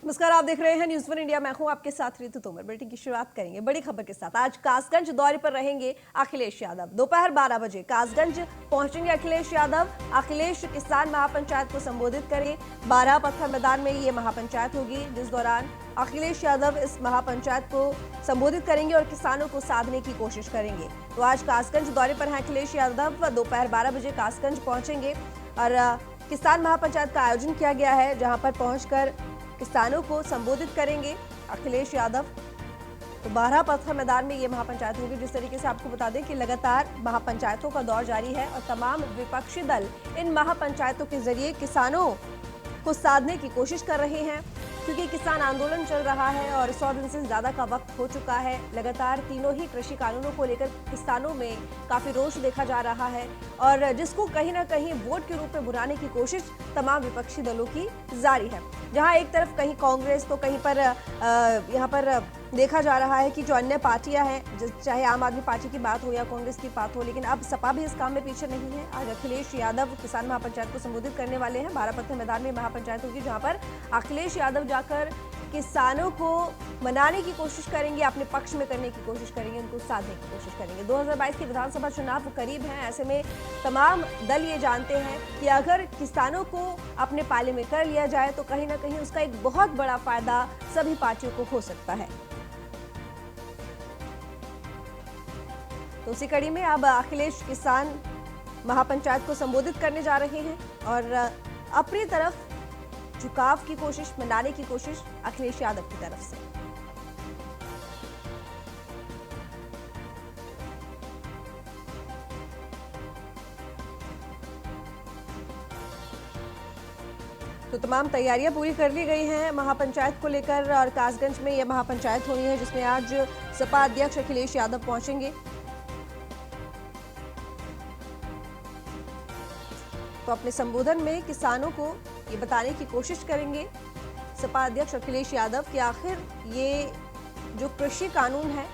नमस्कार, आप देख रहे हैं न्यूज़ वन इंडिया। मैं हूं आपके साथ ऋतु तोमर। बुलेटिन की शुरुआत करेंगे बड़ी खबर के साथ। आज कासगंज दौरे पर रहेंगे अखिलेश यादव। दोपहर 12 बजे कासगंज पहुंचेंगे अखिलेश यादव। अखिलेश किसान महापंचायत को संबोधित करेंगे। 12 पत्थर मैदान में ये महापंचायत होगी, जिस दौरान अखिलेश यादव इस महापंचायत को संबोधित करेंगे और किसानों को साधने की कोशिश करेंगे। तो आज कासगंज दौरे पर हैं अखिलेश यादव। दोपहर 12 बजे कासगंज पहुंचेंगे और किसान महापंचायत का आयोजन किया गया है, जहां पर पहुंचकर किसानों को संबोधित करेंगे अखिलेश यादव। तो 12 पत्थर मैदान में ये महापंचायत होगी। जिस तरीके से आपको बता दें कि लगातार महापंचायतों का दौर जारी है और तमाम विपक्षी दल इन महापंचायतों के जरिए किसानों को साधने की कोशिश कर रहे हैं, क्योंकि किसान आंदोलन चल रहा है और 100 दिन से ज्यादा का वक्त हो चुका है। लगातार तीनों ही कृषि कानूनों को लेकर किसानों में काफी रोष देखा जा रहा है और जिसको कहीं ना कहीं वोट के रूप में बुलाने की कोशिश तमाम विपक्षी दलों की जारी है। जहां एक तरफ कहीं कांग्रेस तो कहीं पर यहाँ पर देखा जा रहा है कि जो अन्य पार्टियां हैं, चाहे आम आदमी पार्टी की बात हो या कांग्रेस की बात हो, लेकिन अब सपा भी इस काम में पीछे नहीं है। आज अखिलेश यादव किसान महापंचायत को संबोधित करने वाले हैं। 12 पत्थर मैदान में महापंचायत होगी, जहां पर अखिलेश यादव जाकर किसानों को मनाने की कोशिश करेंगे, अपने पक्ष में करने की कोशिश करेंगे, उनको साधने की कोशिश करेंगे। 2022 के विधानसभा चुनाव करीब हैं। ऐसे में तमाम दल ये जानते हैं कि अगर किसानों को अपने पाले में कर लिया जाए तो कहीं ना कहीं उसका एक बहुत बड़ा फायदा सभी पार्टियों को हो सकता है। तो उसी कड़ी में अब अखिलेश किसान महापंचायत को संबोधित करने जा रहे हैं और अपनी तरफ झुकाव की कोशिश, मनाने की कोशिश अखिलेश यादव की तरफ से। तो तमाम तैयारियां पूरी कर ली गई हैं महापंचायत को लेकर और कासगंज में यह महापंचायत होनी है, जिसमें आज सपा अध्यक्ष अखिलेश यादव पहुंचेंगे। तो अपने संबोधन में किसानों को ये बताने की कोशिश करेंगे सपा अध्यक्ष अखिलेश यादव कि आखिर ये जो कृषि कानून है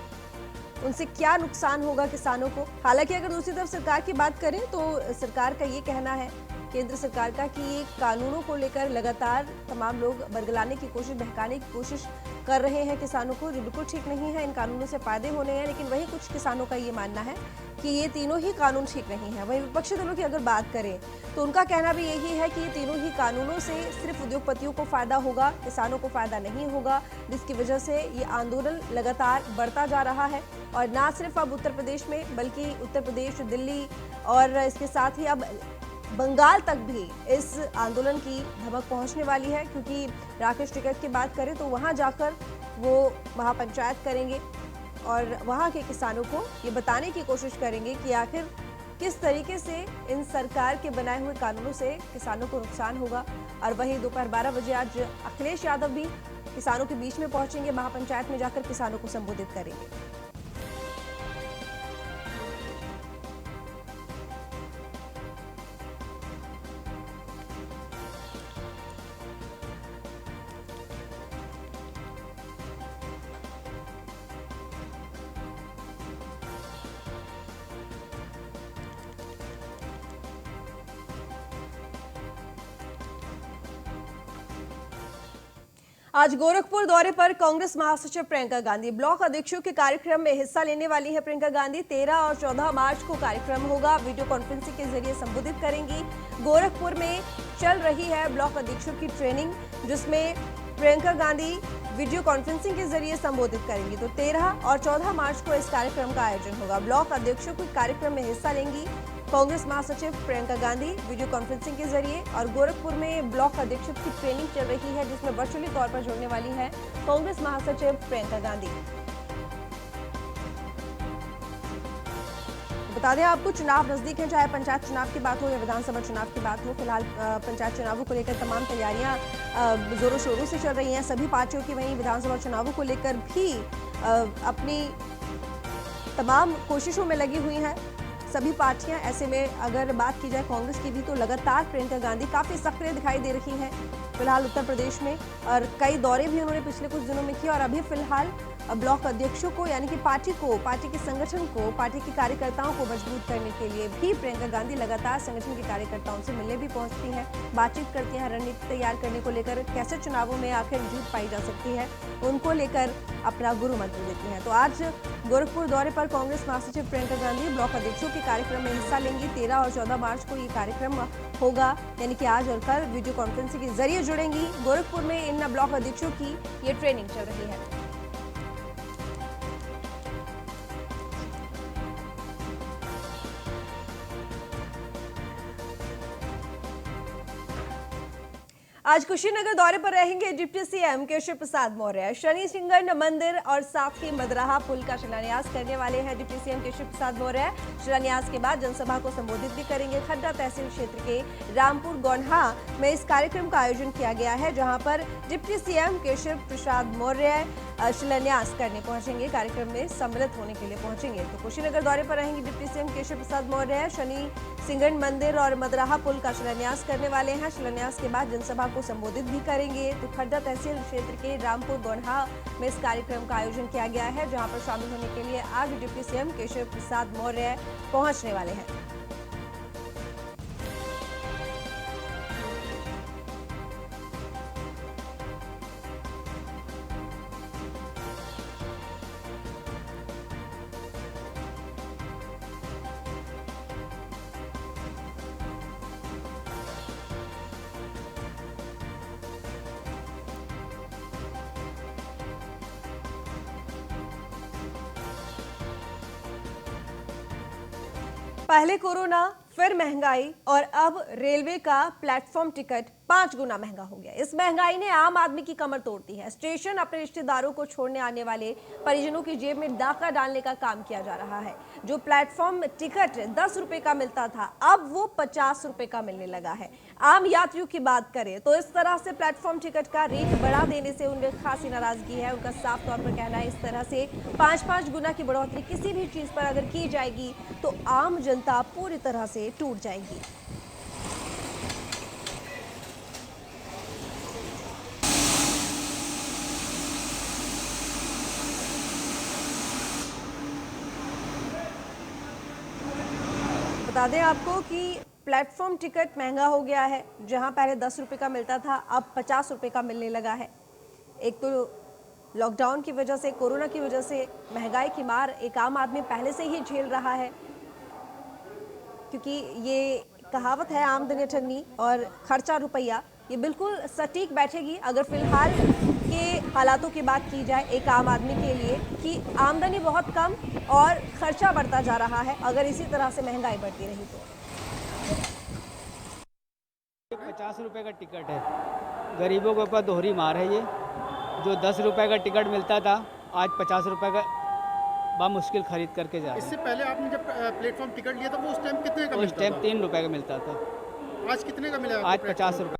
उनसे क्या नुकसान होगा किसानों को। हालांकि अगर दूसरी तरफ सरकार की बात करें तो सरकार का ये कहना है, केंद्र सरकार का, कि ये कानूनों को लेकर लगातार तमाम लोग बरगलाने की कोशिश, बहकाने की कोशिश कर रहे हैं किसानों को, जो बिल्कुल ठीक नहीं है। इन कानूनों से फायदे होने हैं, लेकिन वही कुछ किसानों का ये मानना है कि ये तीनों ही कानून ठीक नहीं है। वहीं विपक्षी दलों की अगर बात करें तो उनका कहना भी यही है कि ये तीनों ही कानूनों से सिर्फ उद्योगपतियों को फायदा होगा, किसानों को फायदा नहीं होगा, जिसकी वजह से ये आंदोलन लगातार बढ़ता जा रहा है। और ना सिर्फ अब उत्तर प्रदेश में, बल्कि उत्तर प्रदेश, दिल्ली और इसके साथ ही अब बंगाल तक भी इस आंदोलन की धमक पहुंचने वाली है, क्योंकि राकेश टिकैत की बात करें तो वहां जाकर वो महापंचायत करेंगे और वहां के किसानों को ये बताने की कोशिश करेंगे कि आखिर किस तरीके से इन सरकार के बनाए हुए कानूनों से किसानों को नुकसान होगा। और वहीं दोपहर 12 बजे आज अखिलेश यादव भी किसानों के बीच में पहुंचेंगे, महापंचायत में जाकर किसानों को संबोधित करेंगे। आज गोरखपुर दौरे पर कांग्रेस महासचिव प्रियंका गांधी ब्लॉक अध्यक्षों के कार्यक्रम में हिस्सा लेने वाली है। प्रियंका गांधी 13 और 14 मार्च को कार्यक्रम होगा, वीडियो कॉन्फ्रेंसिंग के जरिए संबोधित करेंगी। गोरखपुर में चल रही है ब्लॉक अध्यक्षों की ट्रेनिंग, जिसमें प्रियंका गांधी वीडियो कॉन्फ्रेंसिंग के जरिए संबोधित करेंगी। तो 13 और 14 मार्च को इस कार्यक्रम का आयोजन होगा। ब्लॉक अध्यक्षों के कार्यक्रम में हिस्सा लेंगी कांग्रेस महासचिव प्रियंका गांधी वीडियो कॉन्फ्रेंसिंग के जरिए। और गोरखपुर में ब्लॉक अध्यक्षों की ट्रेनिंग चल रही है, जिसमें वर्चुअली तौर पर जुड़ने वाली है कांग्रेस महासचिव प्रियंका गांधी। बता दें आपको, चुनाव नजदीक है, चाहे पंचायत चुनाव की बात हो या विधानसभा चुनाव की बात हो। फिलहाल पंचायत चुनावों को लेकर तमाम तैयारियां जोरों शोरों से चल रही हैं सभी पार्टियों की। वहीं विधानसभा चुनावों को लेकर भी अपनी तमाम कोशिशों में लगी हुई हैं सभी पार्टियां। ऐसे में अगर बात की जाए कांग्रेस की भी, तो लगातार प्रियंका गांधी काफी सक्रिय दिखाई दे रही हैं फिलहाल उत्तर प्रदेश में, और कई दौरे भी उन्होंने पिछले कुछ दिनों में किए और अभी फिलहाल ब्लॉक अध्यक्षों को यानी कि पार्टी के संगठन को, पार्टी के कार्यकर्ताओं को मजबूत करने के लिए भी प्रियंका गांधी लगातार संगठन के कार्यकर्ताओं से मिलने भी पहुंचती हैं, बातचीत करती हैं, रणनीति तैयार करने को लेकर, कैसे चुनावों में आखिर जीत पाई जा सकती है, उनको लेकर अपना गुरु मंत्र देती हैं। तो आज गोरखपुर दौरे पर कांग्रेस महासचिव प्रियंका गांधी ब्लॉक अध्यक्षों के कार्यक्रम में हिस्सा लेंगी। 13 और 14 मार्च को ये कार्यक्रम होगा, यानी कि आज और कल वीडियो कॉन्फ्रेंसिंग के जरिए जुड़ेंगी। गोरखपुर में इन ब्लॉक अध्यक्षों की ये ट्रेनिंग चल रही है। आज कुशीनगर दौरे पर रहेंगे डिप्टी सीएम केशव प्रसाद मौर्य। शनि सिंगण मंदिर और साथ ही मदराहा पुल का शिलान्यास करने वाले हैं डिप्टी सीएम केशव प्रसाद मौर्य। शिलान्यास के बाद जनसभा को संबोधित भी करेंगे। खड्डा तहसील क्षेत्र के रामपुर गौन्हा में इस कार्यक्रम का आयोजन किया गया है, जहां पर डिप्टी सीएम केशव प्रसाद मौर्य शिलान्यास करने पहुंचेंगे, कार्यक्रम में सम्मिलित होने के लिए पहुंचेंगे। तो कुशीनगर दौरे पर रहेंगे डिप्टी सीएम केशव प्रसाद मौर्य। शनि सिंगण मंदिर और मदराहा पुल का शिलान्यास करने वाले हैं। शिलान्यास के बाद जनसभा को संबोधित भी करेंगे। तो खड्डा तहसील क्षेत्र के रामपुर गौन्हा में इस कार्यक्रम का आयोजन किया गया है, जहां पर शामिल होने के लिए आज डिप्टी सीएम केशव प्रसाद मौर्य पहुंचने वाले हैं। पहले कोरोना, फिर महंगाई और अब रेलवे का प्लेटफॉर्म टिकट 5 गुना महंगा हो गया। इस महंगाई ने आम आदमी की कमर तोड़ दी है। स्टेशन अपने रिश्तेदारों को छोड़ने आने वाले परिजनों की जेब में डाका डालने का काम किया जा रहा है। जो प्लेटफॉर्म टिकट 10 रुपए का मिलता था, अब वो 50 रुपए का मिलने लगा है। आम यात्रियों की बात करें तो इस तरह से प्लेटफॉर्म टिकट का रेट बढ़ा देने से उनकी खासी नाराजगी है। उनका साफ तौर पर कहना है, इस तरह से 5-5 गुना की बढ़ोतरी किसी भी चीज पर अगर की जाएगी तो आम जनता पूरी तरह से टूट जाएगी। बता दें आपको कि प्लेटफॉर्म टिकट महंगा हो गया है। जहां पहले 10 रुपए का मिलता था, अब 50 रुपए का मिलने लगा है। एक तो लॉकडाउन की वजह से, कोरोना की वजह से महंगाई की मार एक आम आदमी पहले से ही झेल रहा है, क्योंकि ये कहावत है आमदनी अठन्नी और खर्चा रुपया, ये बिल्कुल सटीक बैठेगी अगर फिलहाल के हालातों की बात की जाए एक आम आदमी के लिए कि आमदनी बहुत कम और खर्चा बढ़ता जा रहा है अगर इसी तरह से महंगाई बढ़ती रही तो। 50 रुपए का टिकट है, गरीबों के ऊपर दोहरी मार है ये। जो 10 रुपए का टिकट मिलता था, आज 50 रुपए का मुश्किल खरीद करके जा रहे हैं। इससे पहले आपने जब प्लेटफॉर्म टिकट लिया था वो उस टाइम कितने का मिलता था? उस टाइम 3 रुपए का मिलता था। आज कितने का मिला? आज 50 रुपए।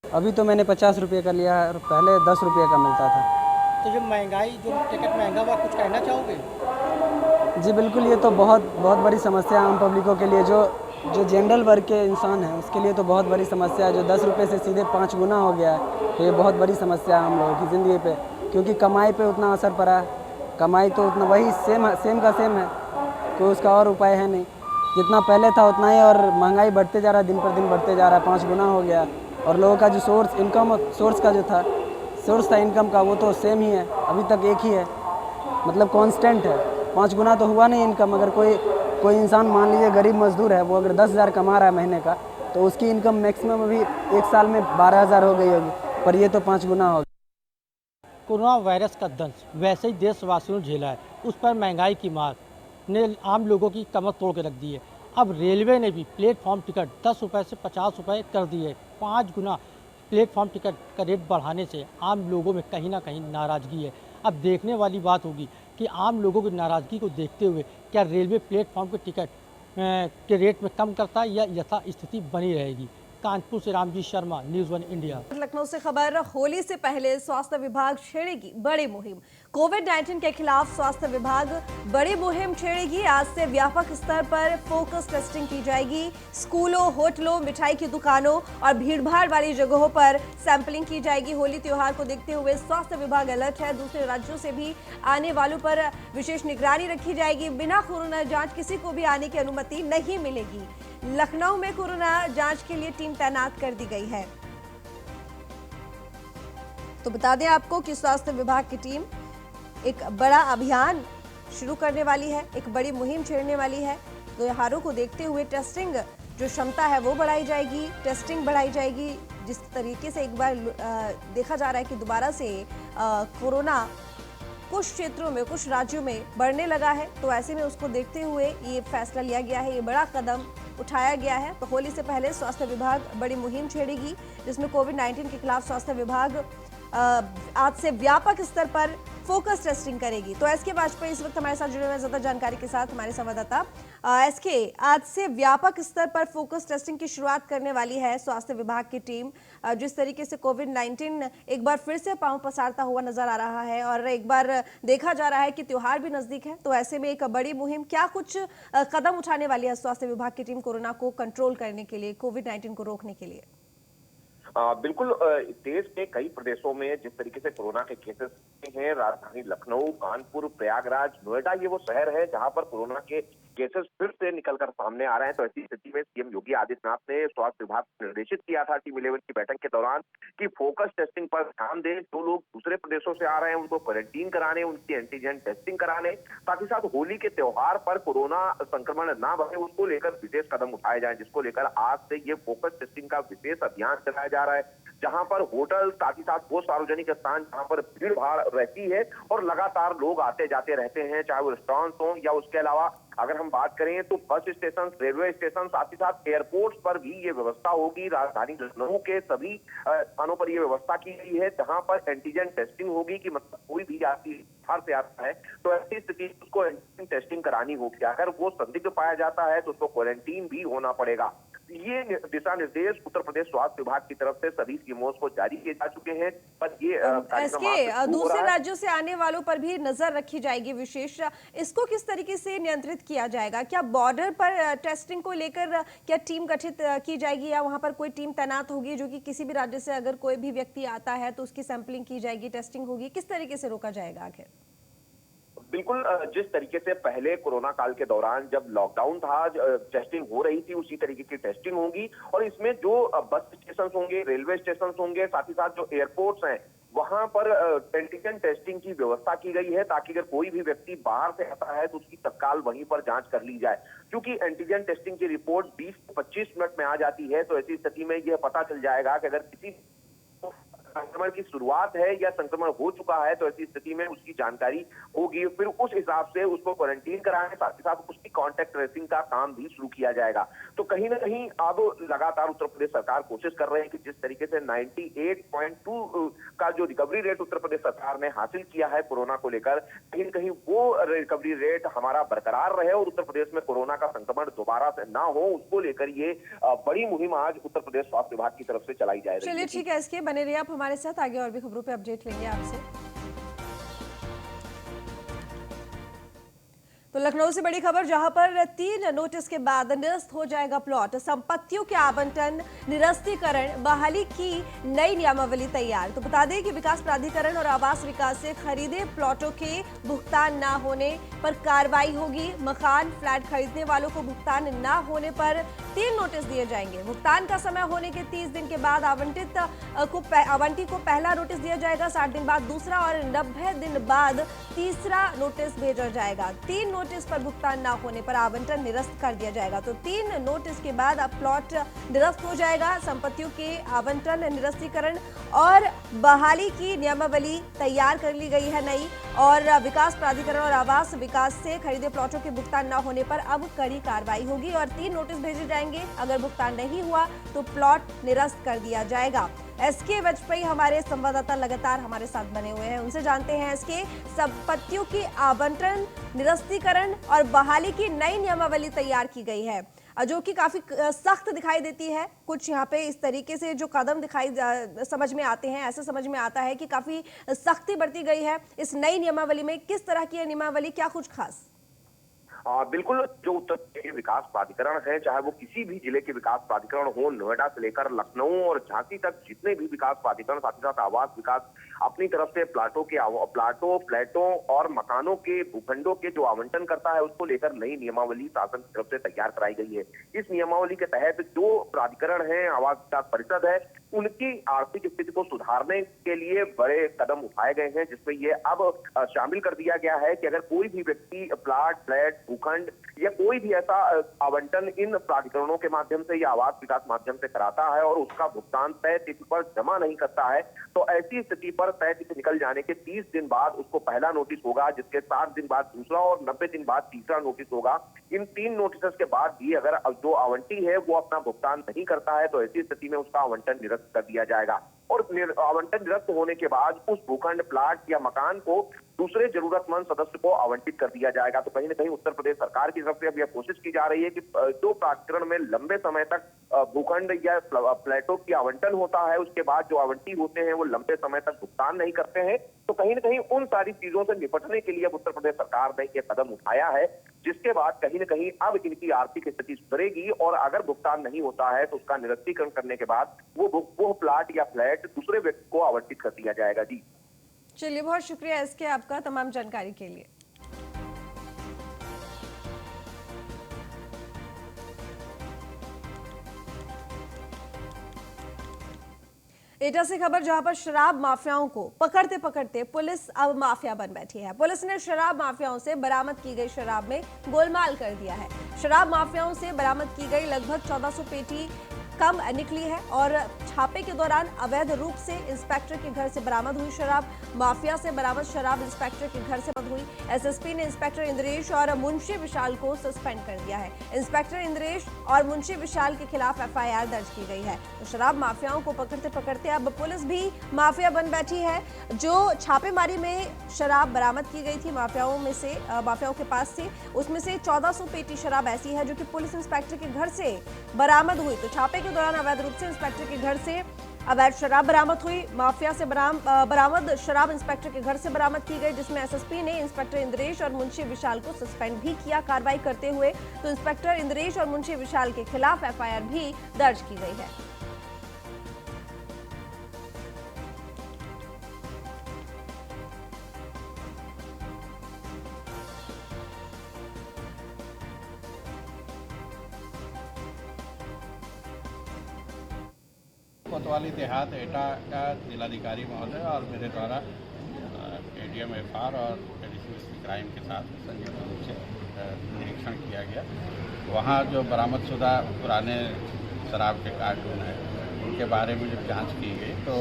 अभी तो मैंने 50 रुपये का लिया है और पहले 10 रुपये का मिलता था। तो जो महंगाई, जो टिकट महंगा हुआ, कुछ कहना चाहोगे? जी बिल्कुल, ये तो बहुत बड़ी समस्या है आम पब्लिकों के लिए। जो जनरल वर्ग के इंसान हैं उसके लिए तो बहुत बड़ी समस्या है। जो 10 रुपये से सीधे 5 गुना हो गया है, तो ये बहुत बड़ी समस्या है हम लोगों की ज़िंदगी पे, क्योंकि कमाई पे उतना असर पड़ा है। कमाई तो उतना वही सेम का सेम है, कोई उसका और उपाय है नहीं। जितना पहले था उतना ही, और महंगाई बढ़ते जा रहा है, दिन पर दिन बढ़ते जा रहा है, 5 गुना हो गया। और लोगों का जो सोर्स का जो था इनकम का, वो तो सेम ही है, अभी तक एक ही है, मतलब कांस्टेंट है। 5 गुना तो हुआ नहीं इनकम। अगर कोई इंसान मान लीजिए गरीब मजदूर है, वो अगर 10,000 कमा रहा है महीने का, तो उसकी इनकम मैक्सिमम अभी एक साल में 12,000 हो गई होगी, पर ये तो 5 गुना हो गया। कोरोना वायरस का दंश वैसे ही देशवासियों ने झेला है, उस पर महंगाई की मार ने आम लोगों की कमर तोड़ के रख दी है। अब रेलवे ने भी प्लेटफॉर्म टिकट 10 रुपये से 50 रुपये कर दिए। 5 गुना प्लेटफॉर्म टिकट का रेट बढ़ाने से आम लोगों में कहीं ना कहीं नाराज़गी है। अब देखने वाली बात होगी कि आम लोगों की नाराज़गी को देखते हुए क्या रेलवे प्लेटफॉर्म के टिकट के रेट में कम करता है या यथा स्थिति बनी रहेगी। कानपुर से रामजी शर्मा, न्यूज़ 1 इंडिया। लखनऊ से खबर, होली से पहले स्वास्थ्य विभाग छेड़ेगी बड़ी मुहिम। कोविड-19 के खिलाफ स्वास्थ्य विभाग बड़ी मुहिम छेड़ेगी। आज से व्यापक स्तर पर फोकस टेस्टिंग की जाएगी। स्कूलों, होटलों, मिठाई की दुकानों और भीड़भाड़ वाली जगहों पर सैंपलिंग की जाएगी। होली त्योहार को देखते हुए स्वास्थ्य विभाग अलर्ट है। दूसरे राज्यों से भी आने वालों पर विशेष निगरानी रखी जाएगी। बिना कोरोना जांच किसी को भी आने की अनुमति नहीं मिलेगी। लखनऊ में कोरोना जांच के लिए टीम तैनात कर दी गई है। तो बता दें आपको कि स्वास्थ्य विभाग की टीम एक बड़ा अभियान शुरू करने वाली है, एक बड़ी मुहिम छेड़ने वाली है। त्योहारों को देखते हुए टेस्टिंग जो क्षमता है वो बढ़ाई जाएगी, टेस्टिंग बढ़ाई जाएगी। जिस तरीके से एक बार देखा जा रहा है कि दोबारा से कोरोना कुछ क्षेत्रों में, कुछ राज्यों में बढ़ने लगा है, तो ऐसे में उसको देखते हुए ये फैसला लिया गया है, ये बड़ा कदम उठाया गया है। तो होली से पहले स्वास्थ्य विभाग बड़ी मुहिम छेड़ेगी, जिसमें कोविड-19 के खिलाफ स्वास्थ्य विभाग आज से व्यापक स्तर पर फोकस टेस्टिंग करेगी। तो एसके वाजपेयी इस वक्त हमारे साथ जुड़े हुए हैं ज्यादा जानकारी के साथ, हमारे संवाददाता। एसके, आज से व्यापक स्तर पर फोकस टेस्टिंग की शुरुआत करने वाली है स्वास्थ्य विभाग की टीम। जिस तरीके से कोविड-19 एक बार फिर से पांव पसारता हुआ नजर आ रहा है और एक बार देखा जा रहा है कि त्योहार भी नजदीक है, तो ऐसे में एक बड़ी मुहिम, क्या कुछ कदम उठाने वाली है स्वास्थ्य विभाग की टीम कोरोना को कंट्रोल करने के लिए, कोविड-19 को रोकने के लिए? बिल्कुल, देश के कई प्रदेशों में जिस तरीके से कोरोना के केसेस हैं, राजधानी लखनऊ, कानपुर, प्रयागराज, नोएडा, ये वो शहर है जहां पर कोरोना के केसेस फिर से निकलकर सामने आ रहे हैं। तो ऐसी स्थिति में सीएम योगी आदित्यनाथ ने स्वास्थ्य विभाग को निर्देशित किया था टीम 11 की बैठक के दौरान कि फोकस टेस्टिंग पर ध्यान दें। जो लोग दूसरे प्रदेशों से आ रहे हैं उनको क्वारंटीन कराने, उनकी एंटीजन टेस्टिंग कराने, साथ ही साथ होली के त्योहार पर कोरोना संक्रमण ना बढ़े, उसको लेकर विशेष कदम उठाए जाए, जिसको लेकर आज से ये फोकस टेस्टिंग का विशेष अभियान चलाया जा रहा है, जहां पर होटल, साथ ही साथ वो सार्वजनिक स्थान जहां पर भीड़ भाड़ रहती है और लगातार लोग आते जाते रहते हैं, चाहे वो रेस्टोरेंट्स हो या उसके अलावा अगर हम बात करें तो बस स्टेशन, रेलवे स्टेशन, साथ ही साथ एयरपोर्ट्स पर भी ये व्यवस्था होगी। राजधानी लखनऊ के सभी स्थानों पर ये व्यवस्था की गई है जहां पर एंटीजन टेस्टिंग होगी कि मतलब कोई भी यात्री बाहर से आता है तो ऐसी स्थिति उसको एंटीजन टेस्टिंग करानी होगी। अगर वो संदिग्ध पाया जाता है तो उसको क्वारंटीन भी होना पड़ेगा। ये दिशा निर्देश उत्तर प्रदेश स्वास्थ्य विभाग की तरफ से सभी सीएमओ को जारी किए जा चुके हैं। पर ये दूसरे राज्यों से आने वालों पर भी नजर रखी जाएगी विशेष। इसको किस तरीके से नियंत्रित किया जाएगा? क्या बॉर्डर पर टेस्टिंग को लेकर क्या टीम गठित की जाएगी या वहां पर कोई टीम तैनात होगी जो कि किसी भी राज्य से अगर कोई भी व्यक्ति आता है तो उसकी सैंपलिंग की जाएगी, टेस्टिंग होगी? किस तरीके से रोका जाएगा आखिर? बिल्कुल, जिस तरीके से पहले कोरोना काल के दौरान जब लॉकडाउन था, टेस्टिंग हो रही थी, उसी तरीके की टेस्टिंग होगी। और इसमें जो बस स्टेशन होंगे, रेलवे स्टेशन होंगे, साथ ही साथ जो एयरपोर्ट्स हैं, वहां पर एंटीजन टेस्टिंग की व्यवस्था की गई है ताकि अगर कोई भी व्यक्ति बाहर से आता है तो उसकी तत्काल वहीं पर जांच कर ली जाए। क्योंकि एंटीजन टेस्टिंग की रिपोर्ट 20 से 25 मिनट में आ जाती है, तो ऐसी स्थिति में यह पता चल जाएगा कि अगर किसी संक्रमण की शुरुआत है या संक्रमण हो चुका है तो ऐसी स्थिति में उसकी जानकारी होगी। फिर उस हिसाब से उसको क्वारंटीन कराने, साथ ही साथ उसकी कॉन्टैक्ट ट्रेसिंग का काम भी शुरू किया जाएगा। तो कहीं ना कहीं अब लगातार उत्तर प्रदेश सरकार कोशिश कर रहे हैं कि जिस तरीके से 98.2 का जो रिकवरी रेट उत्तर प्रदेश सरकार ने हासिल किया है कोरोना को लेकर, कहीं न कहीं वो रिकवरी रेट हमारा बरकरार रहे और उत्तर प्रदेश में कोरोना का संक्रमण दोबारा से ना हो, उसको लेकर ये बड़ी मुहिम आज उत्तर प्रदेश स्वास्थ्य विभाग की तरफ से चलाई जा रही है। चलिए ठीक है, इसके बने रहिए आप हमारे साथ, आगे और भी खबरों पे अपडेट लेंगे आपसे। तो लखनऊ से बड़ी खबर, जहां पर 3 नोटिस के बाद निरस्त हो जाएगा प्लॉट। संपत्तियों के आवंटन, निरस्तीकरण, बहाली की नई नियमावली तैयार। तो बता दें कि विकास प्राधिकरण और आवास विकास से खरीदे प्लॉटों के भुगतान ना होने पर कार्रवाई होगी। मकान, फ्लैट खरीदने वालों को भुगतान ना होने पर 3 नोटिस दिए जाएंगे। भुगतान का समय होने के 30 दिन के बाद आवंटी को पहला नोटिस दिया जाएगा, 60 दिन बाद दूसरा और 90 दिन बाद तीसरा नोटिस भेजा जाएगा। 3 नोटिस पर भुगतान ना होने पर आवंटन निरस्त कर दिया जाएगा। तो 3 नोटिस के बाद अब प्लॉट निरस्त हो जाएगा। संपत्तियों के आवंटन, निरस्तीकरण और बहाली की नियमावली तैयार कर ली गई है नई, और विकास प्राधिकरण और आवास विकास से खरीदे प्लॉटों के भुगतान ना होने पर अब कड़ी कार्रवाई होगी और 3 नोटिस भेजे जाएंगे। अगर भुगतान नहीं हुआ तो प्लॉट निरस्त कर दिया जाएगा। एसके वाजपेयी हमारे संवाददाता लगातार हमारे साथ बने हुए हैं, उनसे जानते हैं एसके, संपत्तियों की आवंटन, निरस्तीकरण और बहाली की नई नियमावली तैयार की गई है। जो कि काफी सख्त दिखाई देती है। कुछ यहाँ पे इस तरीके से जो कदम समझ में आते हैं, ऐसे समझ में आता है कि काफी सख्ती बरती गई है इस नई नियमावली में। किस तरह की है नियमावली, क्या कुछ खास? बिल्कुल, जो उत्तर प्रदेश के विकास प्राधिकरण है, चाहे वो किसी भी जिले के विकास प्राधिकरण हो, नोएडा से लेकर लखनऊ और झांसी तक जितने भी विकास प्राधिकरण, साथ ही साथ आवास विकास अपनी तरफ से फ्लैटों और मकानों के भूखंडों के जो आवंटन करता है, उसको लेकर नई नियमावली शासन की तरफ से तैयार कराई गई है। इस नियमावली के तहत जो प्राधिकरण है, आवास विकास परिषद है, उनकी आर्थिक स्थिति को सुधारने के लिए बड़े कदम उठाए गए हैं, जिसमें ये अब शामिल कर दिया गया है कि अगर कोई भी व्यक्ति प्लाट, फ्लैट, भूखंड या कोई भी ऐसा आवंटन इन प्राधिकरणों के माध्यम से या आवास विकास माध्यम से कराता है और उसका भुगतान तय तिथि पर जमा नहीं करता है, तो ऐसी स्थिति पर तय तिथि निकल जाने के 30 दिन बाद उसको पहला नोटिस होगा, जिसके 60 दिन बाद दूसरा और 90 दिन बाद तीसरा नोटिस होगा। इन 3 नोटिस के बाद भी अगर जो आवंटी है वो अपना भुगतान नहीं करता है, तो ऐसी स्थिति में उसका आवंटन निरस्त कर दिया जाएगा और आवंटन निरस्त होने के बाद उस भूखंड, प्लाट या मकान को दूसरे जरूरतमंद सदस्य को आवंटित कर दिया जाएगा। तो कहीं ना कहीं उत्तर प्रदेश सरकार की तरफ से अब यह कोशिश की जा रही है कि जो प्राधिकरण में लंबे समय तक भूखंड या फ्लैटों की आवंटन होता है, उसके बाद जो आवंटी होते हैं वो लंबे समय तक भुगतान नहीं करते हैं, तो कहीं ना कहीं उन सारी चीजों से निपटने के लिए अब उत्तर प्रदेश सरकार ने यह कदम उठाया है, जिसके बाद कहीं ना कहीं अब इनकी आर्थिक स्थिति सुधरेगी और अगर भुगतान नहीं होता है तो उसका निरस्तीकरण करने के बाद वो प्लाट या फ्लैट दूसरे व्यक्ति को आवंटित कर दिया जाएगा। जी चलिए, बहुत शुक्रिया इसके आपका तमाम जानकारी के लिए। एटा से खबर, जहां पर शराब माफियाओं को पकड़ते पकड़ते पुलिस अब माफिया बन बैठी है। पुलिस ने शराब माफियाओं से बरामद की गई शराब में गोलमाल कर दिया है। शराब माफियाओं से बरामद की गई लगभग 1400 पेटी कम निकली है और छापे के दौरान अवैध रूप से इंस्पेक्टर के घर से बरामद हुई शराब। माफिया से बरामद शराब इंस्पेक्टर के घर से बरामद हुई। एसएसपी ने इंस्पेक्टर इंद्रेश और मुंशी विशाल को सस्पेंड कर दिया है। इंस्पेक्टर इंद्रेश और मुंशी विशाल के खिलाफ एफआईआर दर्ज की गई है। तो शराब माफियाओं को पकड़ते पकड़ते अब पुलिस भी माफिया बन बैठी है। जो छापेमारी में शराब बरामद की गई थी माफियाओं के पास से, उसमें से 1400 पेटी शराब ऐसी है जो कि पुलिस इंस्पेक्टर के घर से बरामद हुई। तो छापे के दौरान अवैध रूप से इंस्पेक्टर के घर से अवैध शराब बरामद हुई। माफिया से बरामद शराब इंस्पेक्टर के घर से बरामद की गई, जिसमें एसएसपी ने इंस्पेक्टर इंद्रेश और मुंशी विशाल को सस्पेंड भी किया कार्रवाई करते हुए। तो इंस्पेक्टर इंद्रेश और मुंशी विशाल के खिलाफ एफआईआर भी दर्ज की गई है। कोतवाली देहात एटा का जिलाधिकारी महोदय और मेरे द्वारा एडीएम एफआर और एडिशनल क्राइम के साथ संयुक्त रूप से निरीक्षण किया गया। वहाँ जो बरामदशुदा पुराने शराब के कार्टून हैं उनके बारे में जब जांच की गई तो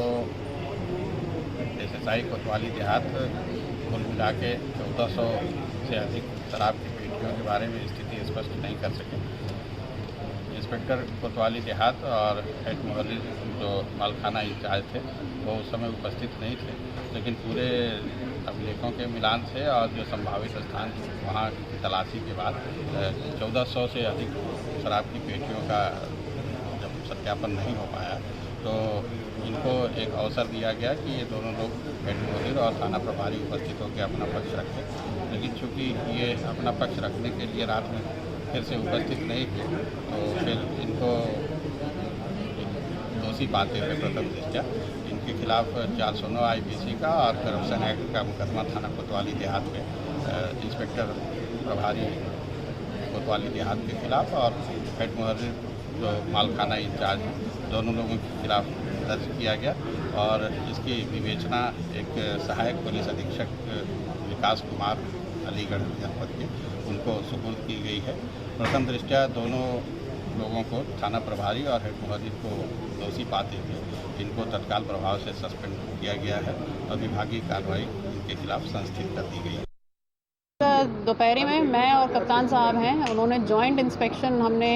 एसएसआई कोतवाली देहात कुल मिला के 1400 से अधिक शराब की पेटियों के बारे में स्थिति स्पष्ट नहीं कर सके। इंस्पेक्टर कोतवाली देहात और हेड मुहर्रिर जो मालखाना इंचार्ज थे वो उस समय उपस्थित नहीं थे, लेकिन पूरे अभिलेखों के मिलान से और जो संभावित स्थान वहाँ की तलाशी के बाद 1400 से अधिक शराब की पेटियों का जब सत्यापन नहीं हो पाया तो इनको एक अवसर दिया गया कि ये दोनों लोग हेड मुहर्रिर और थाना प्रभारी उपस्थित होकर अपना पक्ष रखें। लेकिन चूँकि ये अपना पक्ष रखने के लिए रात में फिर से उपस्थित नहीं थे तो फिर इनको दोषी पाते हुए प्रथम दृष्टया इनके खिलाफ 409 आईपीसी का और करप्शन एक्ट का मुकदमा थाना कोतवाली देहात में इंस्पेक्टर प्रभारी कोतवाली देहात के खिलाफ और हेड मुहर्रिर जो मालखाना इंचार्ज दोनों लोगों के खिलाफ दर्ज किया गया और इसकी विवेचना एक सहायक पुलिस अधीक्षक विकास कुमार अलीगढ़ जनपद के उनको सुपुर्द की गई है। प्रथम दृष्टया दोनों लोगों को थाना प्रभारी और हेड मुहर्रिर को दोषी पाते हुए इनको तत्काल प्रभाव से सस्पेंड किया गया है और विभागीय कार्रवाई इनके खिलाफ संस्थित कर दी गई है। दोपहरी में मैं और कप्तान साहब हैं, उन्होंने जॉइंट इंस्पेक्शन, हमने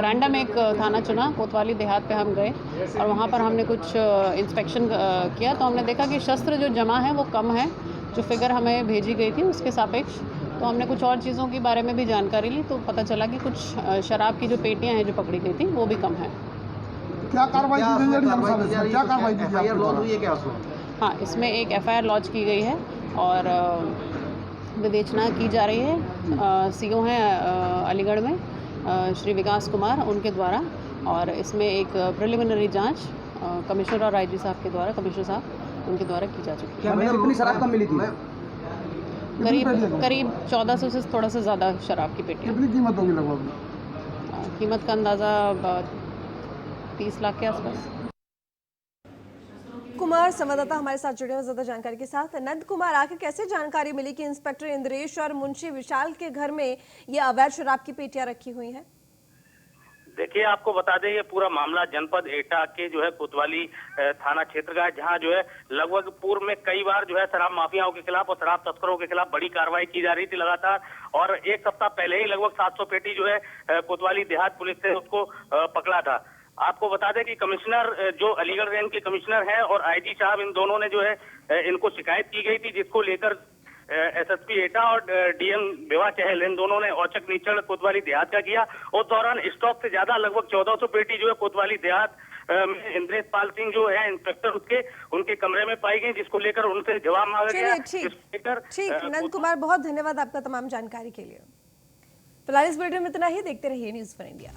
रैंडम एक थाना चुना, कोतवाली देहात पे हम गए और वहाँ पर हमने कुछ इंस्पेक्शन किया तो हमने देखा कि शस्त्र जो जमा है वो कम है। जो फिगर हमें भेजी गई थी उसके सापेक्ष तो हमने कुछ और चीज़ों के बारे में भी जानकारी ली, तो पता चला कि कुछ शराब की जो पेटियां हैं जो पकड़ी गई थी वो भी कम है। क्या कार्रवाई की गई है? क्या कार्रवाई की गई है? हाँ, इसमें एक एफआईआर लॉन्च की गई है और विवेचना की जा रही है। सीओ हैं अलीगढ़ में श्री विकास कुमार, उनके द्वारा, और इसमें एक प्रिलिमिनरी जांच कमिश्नर और आईजी साहब के द्वारा, कमिश्नर साहब उनके द्वारा की जा चुकी है। कितनी शराब कब मिली थी? करीब 1400 से थोड़ा सा ज़्यादा शराब की पेटियाँ। कितनी कीमत होगी लगभग? कीमत का अंदाज़ा 30 लाख के आसपास। कुमार संवाददाता हमारे साथ जुड़े हुए ज्यादा जानकारी के साथ। नंद कुमार, आखिर कैसे जानकारी मिली कि इंस्पेक्टर इंद्रेश और मुंशी विशाल के घर में ये अवैध शराब की पेटियां रखी हुई हैं? देखिए, आपको बता दें ये पूरा मामला जनपद एटा के जो है कोतवाली थाना क्षेत्र का है, जहां जो है लगभग पूर्व में कई बार जो है शराब माफियाओं के खिलाफ और शराब तस्करों के खिलाफ बड़ी कार्रवाई की जा रही थी लगातार। और एक सप्ताह पहले ही लगभग 700 पेटी जो है कोतवाली देहात पुलिस ने उसको पकड़ा था। आपको बता दें कि कमिश्नर जो अलीगढ़ रेंज के कमिश्नर हैं और आईजी साहब, इन दोनों ने जो है इनको शिकायत की गई थी, जिसको लेकर एसएसपी एटा और डीएम विवाह चहल, इन दोनों ने औचक निरीक्षण कोतवाली देहात का किया। उस दौरान स्टॉक से ज्यादा लगभग 1400 पेटी जो है कोतवाली देहात में इंद्रेश पाल सिंह जो है इंस्पेक्टर उनके कमरे में पाई गई, जिसको लेकर उनसे जवाब मांगा गया। ठीक, नंद कुमार, बहुत धन्यवाद आपका तमाम जानकारी के लिए। फिलहाल इस वीडियो में इतना ही। देखते रहिए न्यूज़ फॉर इंडिया।